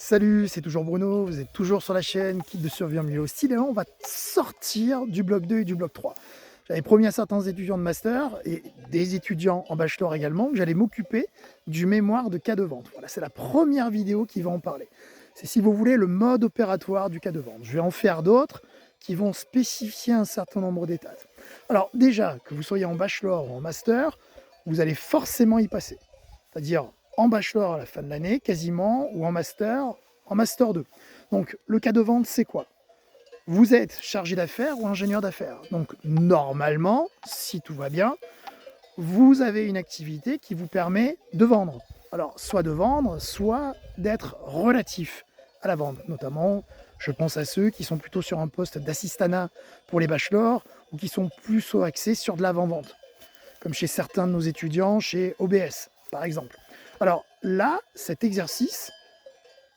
Salut, c'est toujours Bruno, vous êtes toujours sur la chaîne Kit de survie en milieu hostile et là on va sortir du bloc 2 et du bloc 3. J'avais promis à certains étudiants de master et des étudiants en bachelor également que j'allais m'occuper du mémoire de cas de vente. Voilà, c'est la première vidéo qui va en parler. C'est, si vous voulez, le mode opératoire du cas de vente. Je vais en faire d'autres qui vont spécifier un certain nombre d'étapes. Alors déjà, que vous soyez en bachelor ou en master, vous allez forcément y passer. C'est-à-dire en bachelor à la fin de l'année, quasiment, ou en master 2. Donc le cas de vente, c'est quoi? Vous êtes chargé d'affaires ou ingénieur d'affaires. Donc normalement, si tout va bien, vous avez une activité qui vous permet de vendre. Alors soit de vendre, soit d'être relatif à la vente. Notamment, je pense à ceux qui sont plutôt sur un poste d'assistanat pour les bachelors ou qui sont plus axés sur de l'avant-vente, comme chez certains de nos étudiants chez OBS, par exemple. Alors là, cet exercice,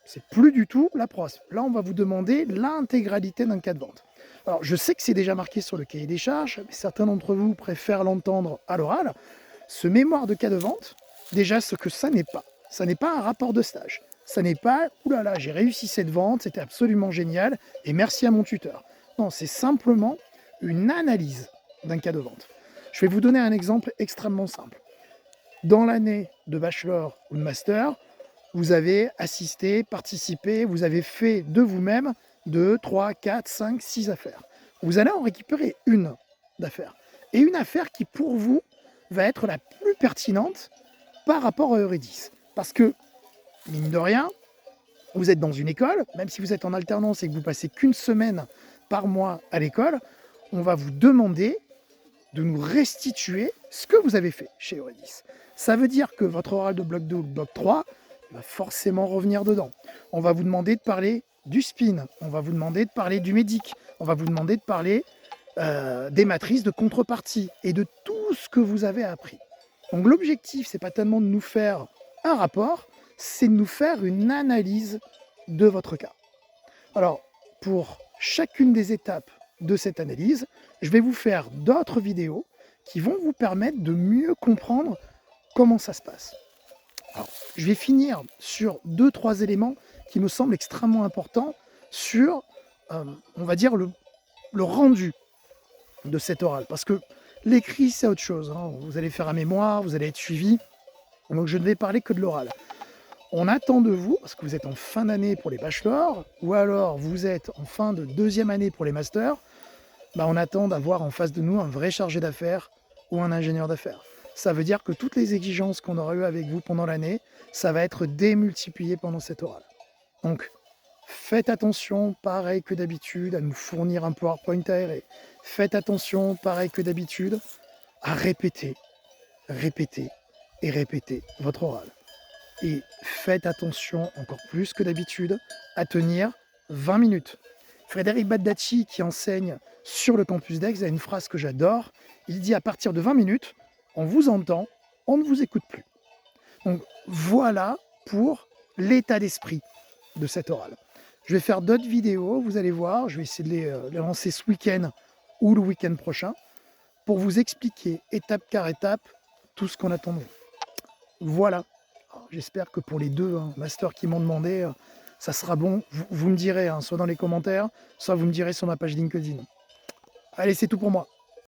c'est plus du tout la prose. Là, on va vous demander l'intégralité d'un cas de vente. Alors, je sais que c'est déjà marqué sur le cahier des charges, mais certains d'entre vous préfèrent l'entendre à l'oral. Ce mémoire de cas de vente, déjà, ce que ça n'est pas. Ça n'est pas un rapport de stage. Ça n'est pas « Ouh là là, j'ai réussi cette vente, c'était absolument génial, et merci à mon tuteur ». Non, c'est simplement une analyse d'un cas de vente. Je vais vous donner un exemple extrêmement simple. Dans l'année de bachelor ou de master, vous avez assisté, participé, vous avez fait de vous-même 2, 3, 4, 5, 6 affaires. Vous allez en récupérer une d'affaires. Et une affaire qui, pour vous, va être la plus pertinente par rapport à Eurydice. Parce que, mine de rien, vous êtes dans une école, même si vous êtes en alternance et que vous passez qu'une semaine par mois à l'école, on va vous demander de nous restituer ce que vous avez fait chez Eurydice. Ça veut dire que votre oral de bloc 2 ou de bloc 3 va forcément revenir dedans. On va vous demander de parler du spin, on va vous demander de parler du médic, on va vous demander de parler des matrices de contrepartie et de tout ce que vous avez appris. Donc l'objectif, c'est pas tellement de nous faire un rapport, c'est de nous faire une analyse de votre cas. Alors, pour chacune des étapes de cette analyse, je vais vous faire d'autres vidéos qui vont vous permettre de mieux comprendre comment ça se passe. Alors, je vais finir sur 2-3 éléments qui me semblent extrêmement importants sur, on va dire, le rendu de cet oral. Parce que l'écrit, c'est autre chose, hein. Vous allez faire un mémoire, vous allez être suivi. Donc, je ne vais parler que de l'oral. On attend de vous, parce que vous êtes en fin d'année pour les bachelors, ou alors vous êtes en fin de deuxième année pour les masters, on attend d'avoir en face de nous un vrai chargé d'affaires ou un ingénieur d'affaires. Ça veut dire que toutes les exigences qu'on aura eues avec vous pendant l'année, ça va être démultiplié pendant cette oral. Donc, faites attention, pareil que d'habitude, à nous fournir un PowerPoint aéré. Faites attention, pareil que d'habitude, à répéter, répéter et répéter votre oral. Et faites attention, encore plus que d'habitude, à tenir 20 minutes. Frédéric Baldacci, qui enseigne sur le campus d'Aix, a une phrase que j'adore. Il dit: à partir de 20 minutes, on vous entend, on ne vous écoute plus. Donc voilà pour l'état d'esprit de cette oral. Je vais faire d'autres vidéos, vous allez voir, je vais essayer de les lancer ce week-end ou le week-end prochain pour vous expliquer étape par étape tout ce qu'on attend de vous. Voilà. J'espère que pour les deux masters qui m'ont demandé, ça sera bon. Vous me direz, soit dans les commentaires, soit vous me direz sur ma page LinkedIn. Allez, c'est tout pour moi.